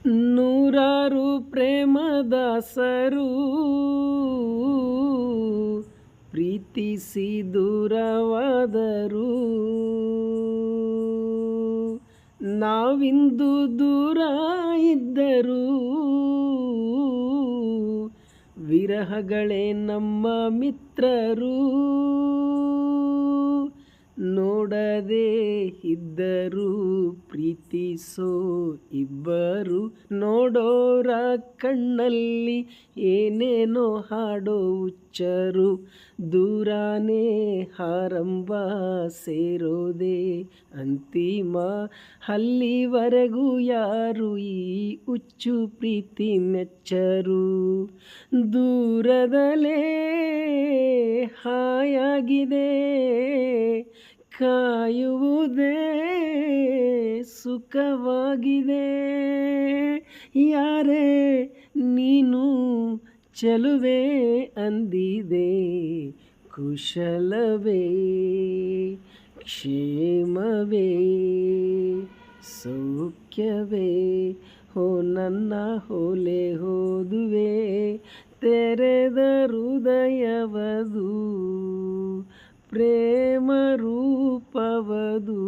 ನೂರಾರು ಪ್ರೇಮದಾಸರು ಪ್ರೀತಿಸಿ ದೂರವಾದರು. ನಾವಿಂದು ದೂರ ಇದ್ದರು, ವಿರಹಗಳೇ ನಮ್ಮ ಮಿತ್ರರು. ನೋಡದೆ ಇದ್ದರು ಪ್ರೀತಿಸೋ ಇಬ್ಬರು, ನೋಡೋರ ಕಣ್ಣಲ್ಲಿ ಏನೇನೋ ಹಾಡೋ ಹುಚ್ಚರು. ದೂರಾನೇ ಆರಂಭ, ಸೇರೋದೇ ಅಂತಿಮ, ಅಲ್ಲಿವರೆಗೂ ಯಾರು ಈ ಹುಚ್ಚು ಪ್ರೀತಿ ಮೆಚ್ಚರು. ದೂರದಲ್ಲೇ ಹಾಯಾಗಿದೆ, ಕಾಯುವುದೇ ಸುಖವಾಗಿದೆ. ಯಾರೇ ನೀನು ಚೆಲುವೆ ಅಂದಿದೆ, ಕುಶಲವೇ ಕ್ಷೇಮವೇ ಸೌಖ್ಯವೇ. ಹೋ ನನ್ನ ಹೊಲೆ ಹೋದುವೆ, ತೆರೆದ ಹೃದಯವದು ಪ್ರೇಮ ರೂಪವದು.